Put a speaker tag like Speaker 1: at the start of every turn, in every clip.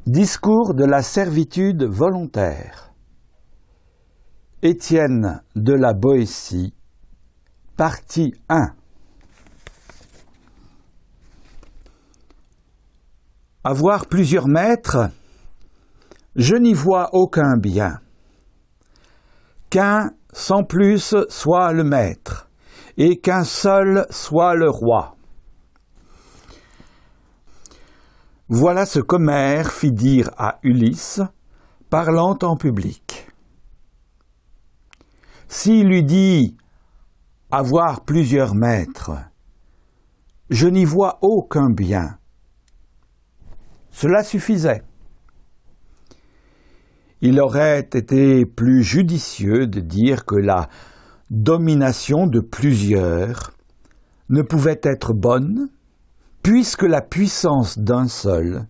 Speaker 1: Discours de la servitude volontaire. Étienne de la Boétie, partie 1. Avoir plusieurs maîtres, je n'y vois aucun bien. Qu'un sans plus soit le maître, et qu'un seul soit le roi. Voilà ce qu'Homère fit dire à Ulysse, parlant en public. S'il eût dit « avoir plusieurs maîtres », je n'y vois aucun bien. Cela suffisait. Il aurait été plus judicieux de dire que la domination de plusieurs ne pouvait être bonne, puisque la puissance d'un seul,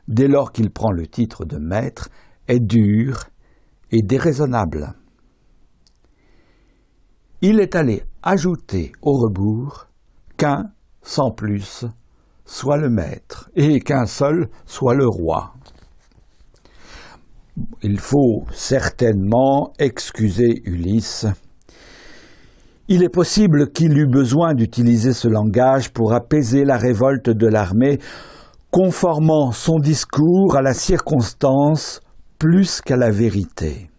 Speaker 1: dès lors qu'il prend le titre de maître, est dure et déraisonnable. Il est allé ajouter au rebours qu'un, sans plus, soit le maître, et qu'un seul soit le roi. Il faut certainement excuser Ulysse. Il est possible qu'il eût besoin d'utiliser ce langage pour apaiser la révolte de l'armée, conformant son discours à la circonstance plus qu'à la vérité.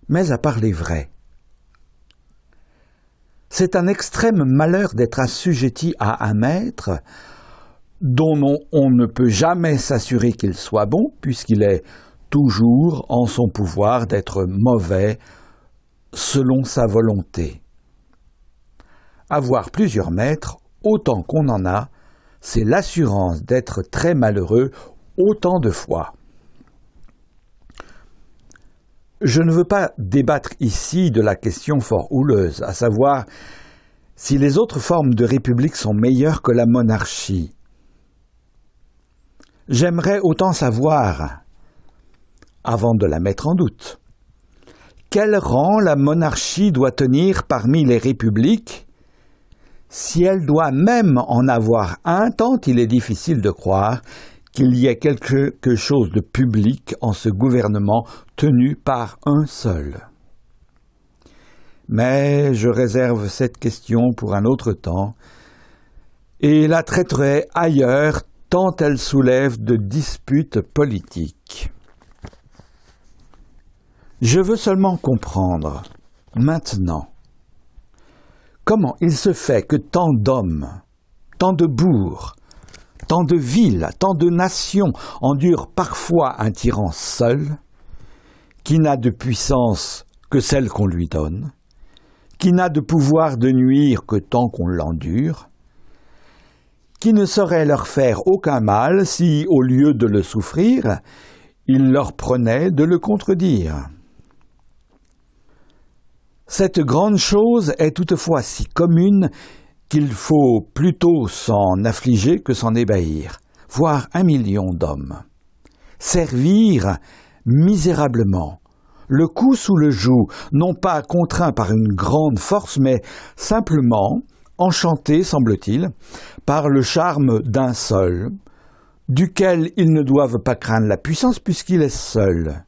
Speaker 1: Mais à parler vrai, c'est un extrême malheur d'être assujetti à un maître dont on ne peut jamais s'assurer qu'il soit bon, puisqu'il est toujours en son pouvoir d'être mauvais selon sa volonté. Avoir plusieurs maîtres, autant qu'on en a, c'est l'assurance d'être très malheureux autant de fois. Je ne veux pas débattre ici de la question fort houleuse, à savoir si les autres formes de république sont meilleures que la monarchie. J'aimerais autant savoir, avant de la mettre en doute, quel rang la monarchie doit tenir parmi les républiques, si elle doit même en avoir un, tant il est difficile de croire qu'il y ait quelque chose de public en ce gouvernement tenu par un seul. Mais je réserve cette question pour un autre temps et la traiterai ailleurs tant elle soulève de disputes politiques. Je veux seulement comprendre, maintenant, comment il se fait que tant d'hommes, tant de bourgs, tant de villes, tant de nations endurent parfois un tyran seul, qui n'a de puissance que celle qu'on lui donne, qui n'a de pouvoir de nuire que tant qu'on l'endure, qui ne saurait leur faire aucun mal si, au lieu de le souffrir, il leur prenait de le contredire. Cette grande chose est toutefois si commune qu'il faut plutôt s'en affliger que s'en ébahir, voire 1 million d'hommes. Servir misérablement, le cou sous le joug, non pas contraint par une grande force, mais simplement enchanté, semble-t-il, par le charme d'un seul, duquel ils ne doivent pas craindre la puissance puisqu'il est seul,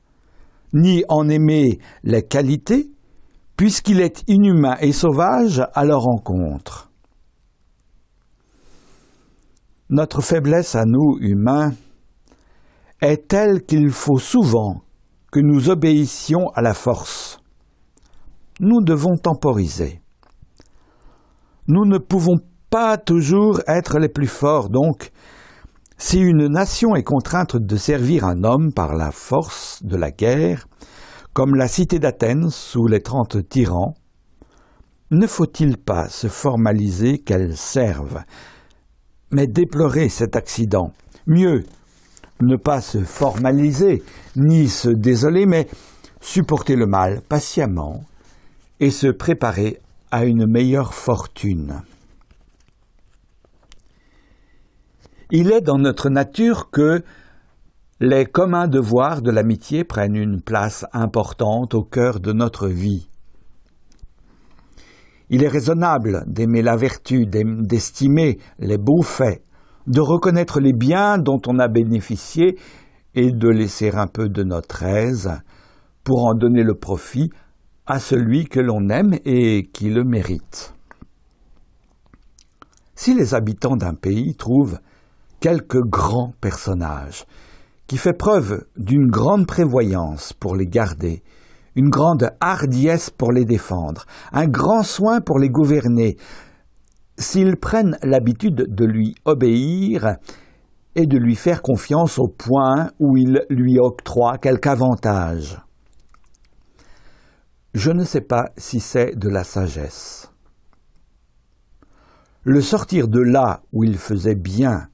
Speaker 1: ni en aimer les qualités, puisqu'il est inhumain et sauvage à leur encontre. Notre faiblesse à nous, humains, est telle qu'il faut souvent que nous obéissions à la force. Nous devons temporiser. Nous ne pouvons pas toujours être les plus forts, donc, si une nation est contrainte de servir un homme par la force de la guerre, comme la cité d'Athènes sous les 30 tyrans, ne faut-il pas se formaliser qu'elle serve, mais déplorer cet accident? Mieux, ne pas se formaliser, ni se désoler, mais supporter le mal patiemment et se préparer à une meilleure fortune. Il est dans notre nature que les communs devoirs de l'amitié prennent une place importante au cœur de notre vie. Il est raisonnable d'aimer la vertu, d'estimer les beaux faits, de reconnaître les biens dont on a bénéficié et de laisser un peu de notre aise pour en donner le profit à celui que l'on aime et qui le mérite. Si les habitants d'un pays trouvent quelques grands personnages qui fait preuve d'une grande prévoyance pour les garder, une grande hardiesse pour les défendre, un grand soin pour les gouverner, s'ils prennent l'habitude de lui obéir et de lui faire confiance au point où il lui octroie quelque avantage. Je ne sais pas si c'est de la sagesse. Le sortir de là où il faisait bien,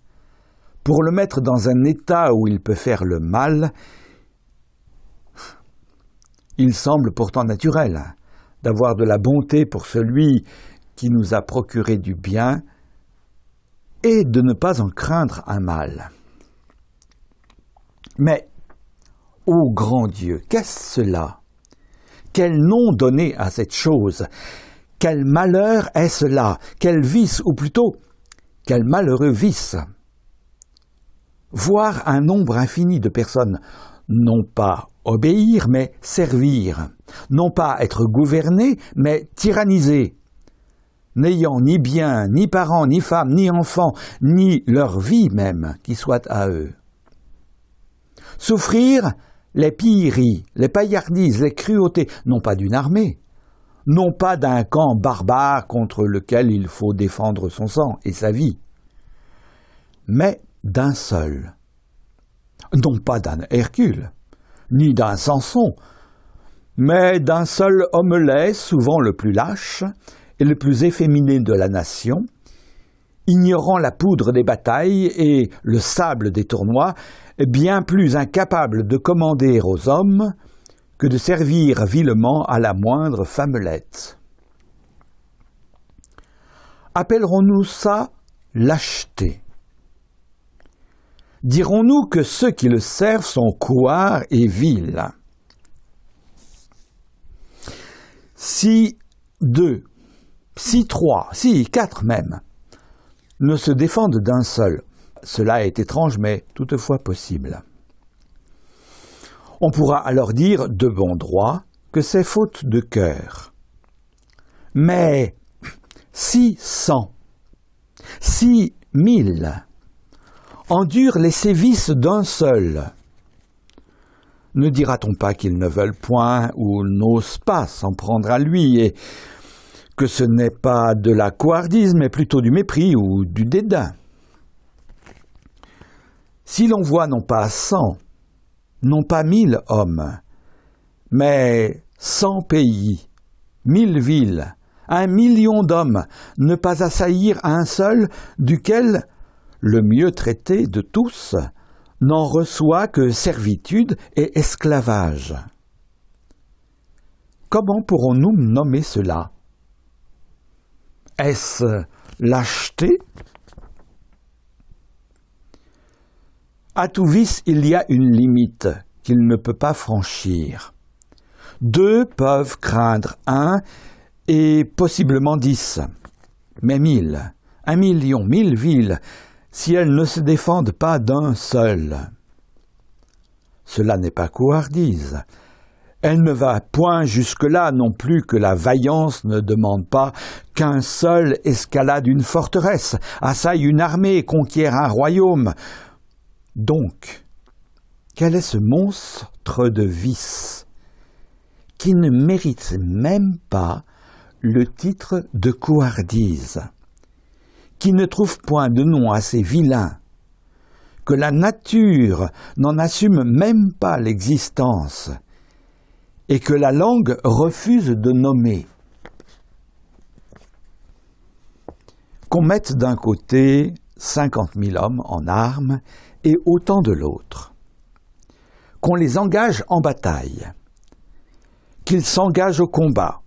Speaker 1: pour le mettre dans un état où il peut faire le mal, il semble pourtant naturel d'avoir de la bonté pour celui qui nous a procuré du bien et de ne pas en craindre un mal. Mais, ô grand Dieu, qu'est-ce cela? Quel nom donner à cette chose? Quel malheur est cela? Quel vice, ou plutôt, quel malheureux vice? Voir un nombre infini de personnes non pas obéir, mais servir, non pas être gouverné, mais tyrannisé, n'ayant ni bien, ni parents, ni femmes, ni enfants, ni leur vie même qui soit à eux. Souffrir les pilleries, les paillardises, les cruautés, non pas d'une armée, non pas d'un camp barbare contre lequel il faut défendre son sang et sa vie, mais d'un seul, non pas d'un Hercule, ni d'un Samson, mais d'un seul homme laid, souvent le plus lâche et le plus efféminé de la nation, ignorant la poudre des batailles et le sable des tournois, bien plus incapable de commander aux hommes que de servir vilement à la moindre femmelette. Appellerons-nous ça lâcheté? Dirons-nous que ceux qui le servent sont couards et vils? Si deux, si trois, si quatre même, ne se défendent d'un seul, cela est étrange mais toutefois possible. On pourra alors dire de bon droit que c'est faute de cœur. Mais 600, 6000 endurent les sévices d'un seul. Ne dira-t-on pas qu'ils ne veulent point ou n'osent pas s'en prendre à lui et que ce n'est pas de la couardise mais plutôt du mépris ou du dédain? Si l'on voit non pas 100, non pas 1000 hommes, mais 100 pays, 1000 villes, 1 million d'hommes, ne pas assaillir un seul, duquel le mieux traité de tous n'en reçoit que servitude et esclavage. Comment pourrons-nous nommer cela? Est-ce lâcheté? À tout vice, il y a une limite qu'il ne peut pas franchir. 2 peuvent craindre 1 et possiblement 10, mais 1000, 1 million, 1000 villes, si elles ne se défendent pas d'un seul. Cela n'est pas couardise. Elle ne va point jusque-là non plus que la vaillance ne demande pas qu'un seul escalade une forteresse, assaille une armée, conquiert un royaume. Donc, quel est ce monstre de vice qui ne mérite même pas le titre de couardise, qui ne trouve point de nom assez vilain, que la nature n'en assume même pas l'existence, et que la langue refuse de nommer? Qu'on mette d'un côté 50 000 hommes en armes et autant de l'autre, qu'on les engage en bataille, qu'ils s'engagent au combat.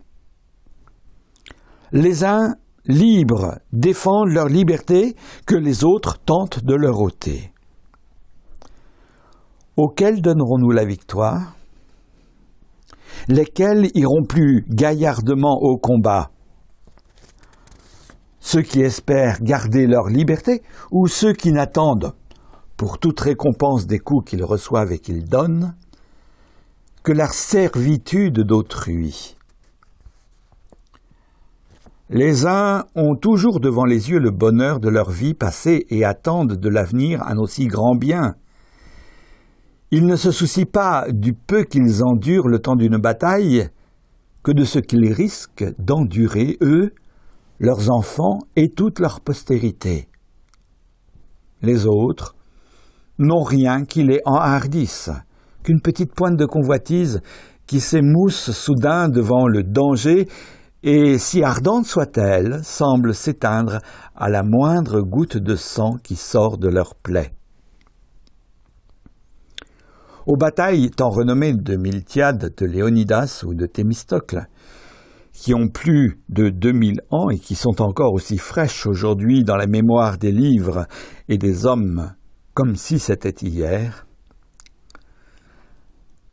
Speaker 1: Les uns, libres, défendent leur liberté, que les autres tentent de leur ôter. Auxquels donnerons-nous la victoire? Lesquels iront plus gaillardement au combat? ceux qui espèrent garder leur liberté ou ceux qui n'attendent, pour toute récompense des coups qu'ils reçoivent et qu'ils donnent, que la servitude d'autrui. Les uns ont toujours devant les yeux le bonheur de leur vie passée et attendent de l'avenir un aussi grand bien. Ils ne se soucient pas du peu qu'ils endurent le temps d'une bataille, que de ce qu'ils risquent d'endurer, eux, leurs enfants et toute leur postérité. Les autres n'ont rien qui les enhardisse, qu'une petite pointe de convoitise qui s'émousse soudain devant le danger et, si ardente soit-elle, semble s'éteindre à la moindre goutte de sang qui sort de leur plaie. Aux batailles tant renommées de Miltiade, de Léonidas ou de Thémistocle, qui ont plus de 2000 ans et qui sont encore aussi fraîches aujourd'hui dans la mémoire des livres et des hommes comme si c'était hier,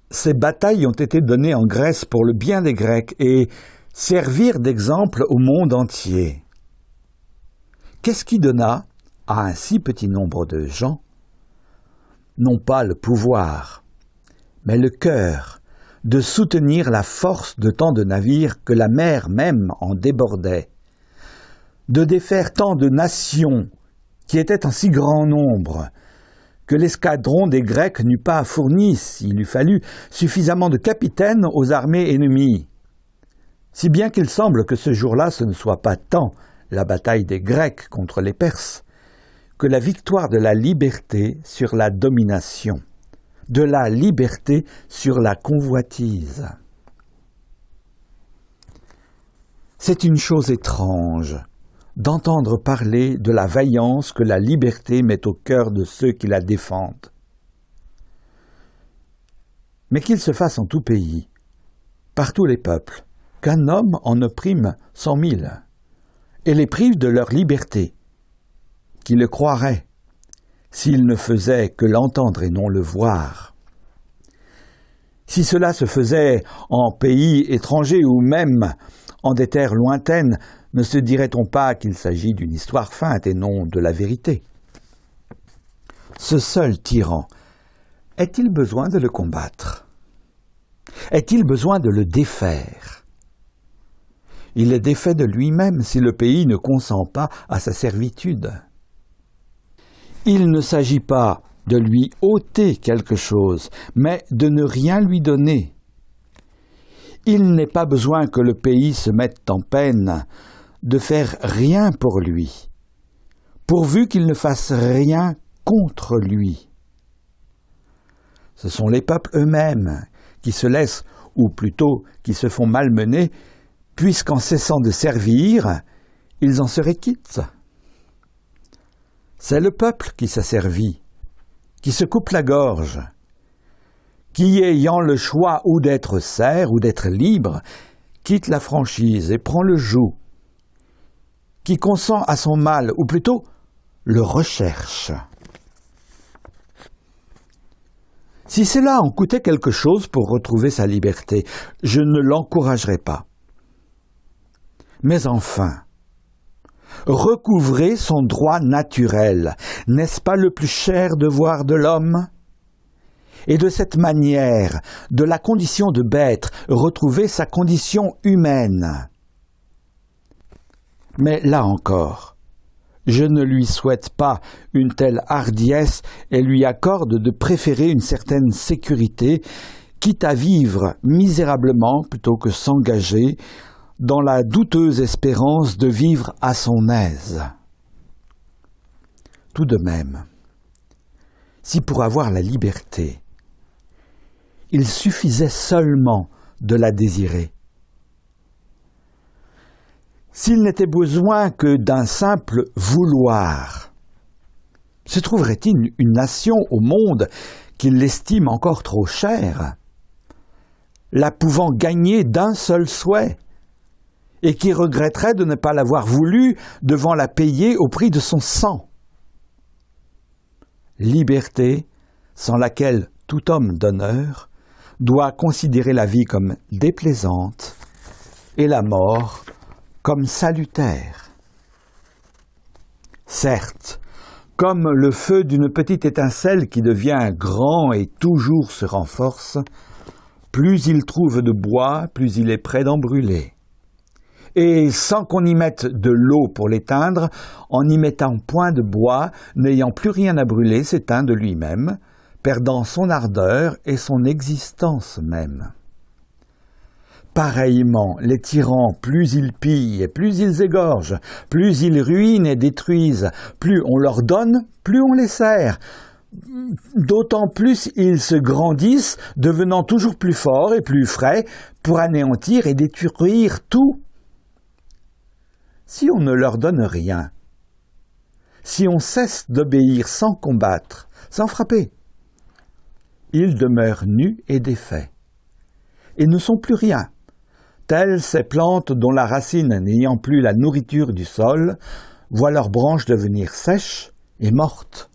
Speaker 1: ces batailles ont été données en Grèce pour le bien des Grecs et servir d'exemple au monde entier. Qu'est-ce qui donna à un si petit nombre de gens, non pas le pouvoir, mais le cœur, de soutenir la force de tant de navires que la mer même en débordait, de défaire tant de nations qui étaient en si grand nombre, que l'escadron des Grecs n'eût pas fourni, s'il eût fallu, suffisamment de capitaines aux armées ennemies. Si bien qu'il semble que ce jour-là ce ne soit pas tant la bataille des Grecs contre les Perses, que la victoire de la liberté sur la domination, de la liberté sur la convoitise. C'est une chose étrange d'entendre parler de la vaillance que la liberté met au cœur de ceux qui la défendent. Mais qu'il se fasse en tout pays, par tous les peuples, qu'un homme en opprime 100 000 et les prive de leur liberté, qui le croirait s'il ne faisait que l'entendre et non le voir. Si cela se faisait en pays étrangers ou même en des terres lointaines, ne se dirait-on pas qu'il s'agit d'une histoire feinte et non de la vérité? Ce seul tyran, est-il besoin de le combattre? Est-il besoin de le défaire? Il est défait de lui-même si le pays ne consent pas à sa servitude. Il ne s'agit pas de lui ôter quelque chose, mais de ne rien lui donner. Il n'est pas besoin que le pays se mette en peine de faire rien pour lui, pourvu qu'il ne fasse rien contre lui. Ce sont les peuples eux-mêmes qui se laissent, ou plutôt qui se font malmener, puisqu'en cessant de servir, ils en seraient quittes. C'est le peuple qui s'asservit, qui se coupe la gorge, qui, ayant le choix ou d'être serf ou d'être libre, quitte la franchise et prend le joug, qui consent à son mal, ou plutôt le recherche. Si cela en coûtait quelque chose pour retrouver sa liberté, je ne l'encouragerais pas. Mais enfin, recouvrer son droit naturel, n'est-ce pas le plus cher devoir de l'homme? Et de cette manière, de la condition de bête, retrouver sa condition humaine. Mais là encore, je ne lui souhaite pas une telle hardiesse et lui accorde de préférer une certaine sécurité, quitte à vivre misérablement plutôt que s'engager dans la douteuse espérance de vivre à son aise. Tout de même, si pour avoir la liberté, il suffisait seulement de la désirer, s'il n'était besoin que d'un simple vouloir, se trouverait-il une nation au monde qui l'estime encore trop chère, la pouvant gagner d'un seul souhait, et qui regretterait de ne pas l'avoir voulu devant la payer au prix de son sang? Liberté sans laquelle tout homme d'honneur doit considérer la vie comme déplaisante et la mort comme salutaire. Certes, comme le feu d'une petite étincelle qui devient grand et toujours se renforce, plus il trouve de bois, plus il est prêt d'en brûler. Et sans qu'on y mette de l'eau pour l'éteindre, en n'y mettant point de bois, n'ayant plus rien à brûler, s'éteint de lui-même, perdant son ardeur et son existence même. Pareillement, les tyrans, plus ils pillent, plus ils égorgent, plus ils ruinent et détruisent, plus on leur donne, plus on les sert. D'autant plus ils se grandissent, devenant toujours plus forts et plus frais, pour anéantir et détruire tout. Si on ne leur donne rien, si on cesse d'obéir sans combattre, sans frapper, ils demeurent nus et défaits, et ne sont plus rien, telles ces plantes dont la racine, n'ayant plus la nourriture du sol, voit leurs branches devenir sèches et mortes.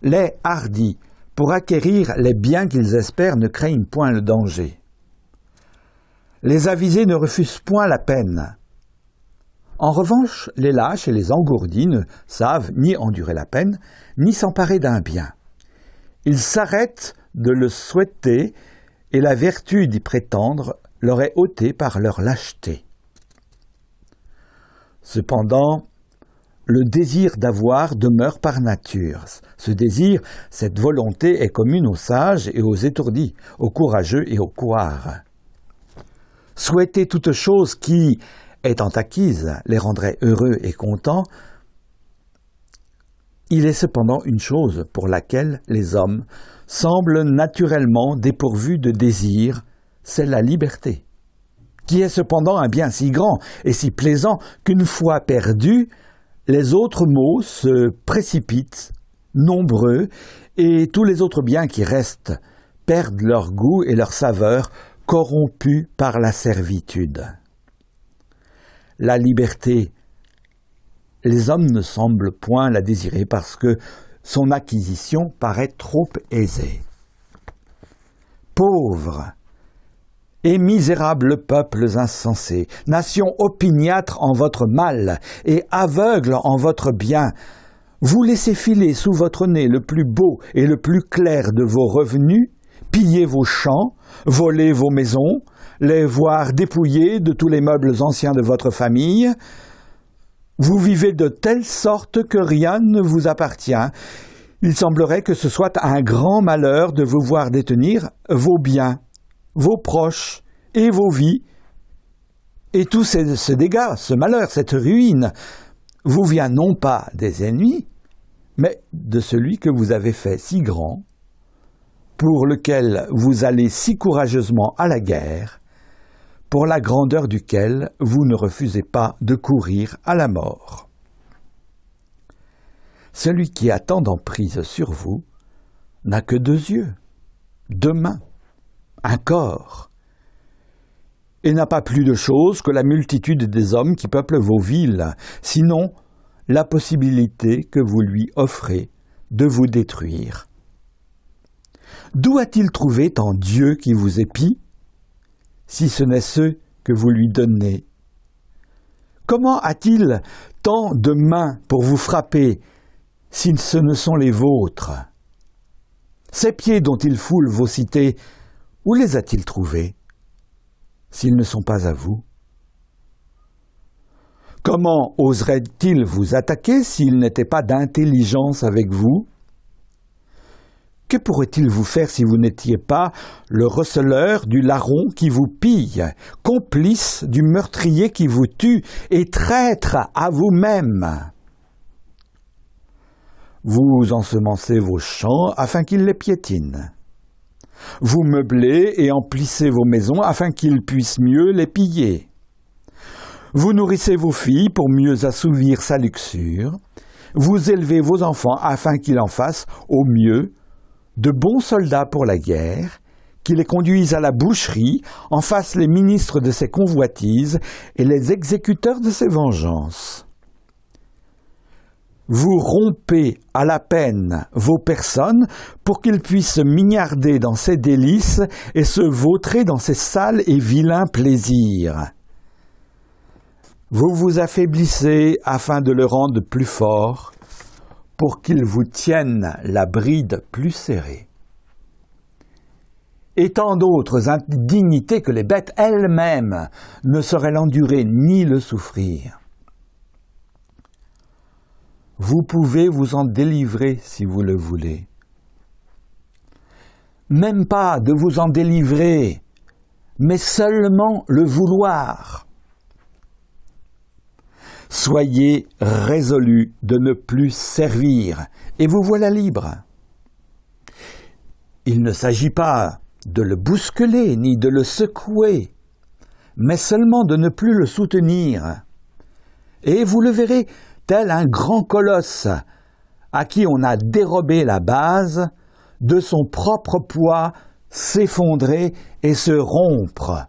Speaker 1: Les hardis, pour acquérir les biens qu'ils espèrent, ne craignent point le danger. Les avisés ne refusent point la peine. En revanche, les lâches et les engourdis ne savent ni endurer la peine, ni s'emparer d'un bien. Ils s'arrêtent de le souhaiter, et la vertu d'y prétendre leur est ôtée par leur lâcheté. Cependant, le désir d'avoir demeure par nature. Ce désir, cette volonté est commune aux sages et aux étourdis, aux courageux et aux couards. Souhaiter toute chose qui, étant acquise, les rendrait heureux et contents, il est cependant une chose pour laquelle les hommes semblent naturellement dépourvus de désir, c'est la liberté, qui est cependant un bien si grand et si plaisant qu'une fois perdu, les autres maux se précipitent, nombreux, et tous les autres biens qui restent perdent leur goût et leur saveur, corrompus par la servitude. La liberté, les hommes ne semblent point la désirer parce que son acquisition paraît trop aisée. Pauvres et misérables peuples insensés, nations opiniâtres en votre mal et aveugles en votre bien, vous laissez filer sous votre nez le plus beau et le plus clair de vos revenus, piller vos champs, voler vos maisons, les voir dépouillés de tous les meubles anciens de votre famille. Vous vivez de telle sorte que rien ne vous appartient. Il semblerait que ce soit un grand malheur de vous voir détenir vos biens, vos proches et vos vies. Et tout ce dégât, ce malheur, cette ruine, vous vient non pas des ennemis, mais de celui que vous avez fait si grand, pour lequel vous allez si courageusement à la guerre, pour la grandeur duquel vous ne refusez pas de courir à la mort. Celui qui a tant d'emprise sur vous n'a que 2 yeux, 2 mains, un corps, et n'a pas plus de choses que la multitude des hommes qui peuplent vos villes, sinon la possibilité que vous lui offrez de vous détruire. D'où a-t-il trouvé tant Dieu qui vous épie, si ce n'est ceux que vous lui donnez? Comment a-t-il tant de mains pour vous frapper, si ce ne sont les vôtres? Ces pieds dont il foule vos cités, où les a-t-il trouvés, s'ils ne sont pas à vous? Comment oserait-il vous attaquer s'il n'était pas d'intelligence avec vous? Que pourrait-il vous faire si vous n'étiez pas le receleur du larron qui vous pille, complice du meurtrier qui vous tue et traître à vous-même? Vous ensemencez vos champs afin qu'ils les piétinent. Vous meublez et emplissez vos maisons afin qu'ils puissent mieux les piller. Vous nourrissez vos filles pour mieux assouvir sa luxure. Vous élevez vos enfants afin qu'ils en fassent au mieux de bons soldats pour la guerre, qui les conduisent à la boucherie, en fassent les ministres de ses convoitises et les exécuteurs de ses vengeances. Vous rompez à la peine vos personnes pour qu'ils puissent se mignarder dans ses délices et se vautrer dans ses sales et vilains plaisirs. Vous vous affaiblissez afin de le rendre plus fort, pour qu'il vous tienne la bride plus serrée. Et tant d'autres indignités que les bêtes elles-mêmes ne sauraient l'endurer ni le souffrir. Vous pouvez vous en délivrer si vous le voulez. Même pas de vous en délivrer, mais seulement le vouloir. Soyez résolus de ne plus servir, et vous voilà libre. Il ne s'agit pas de le bousculer ni de le secouer, mais seulement de ne plus le soutenir. Et vous le verrez tel un grand colosse à qui on a dérobé la base, de son propre poids s'effondrer et se rompre.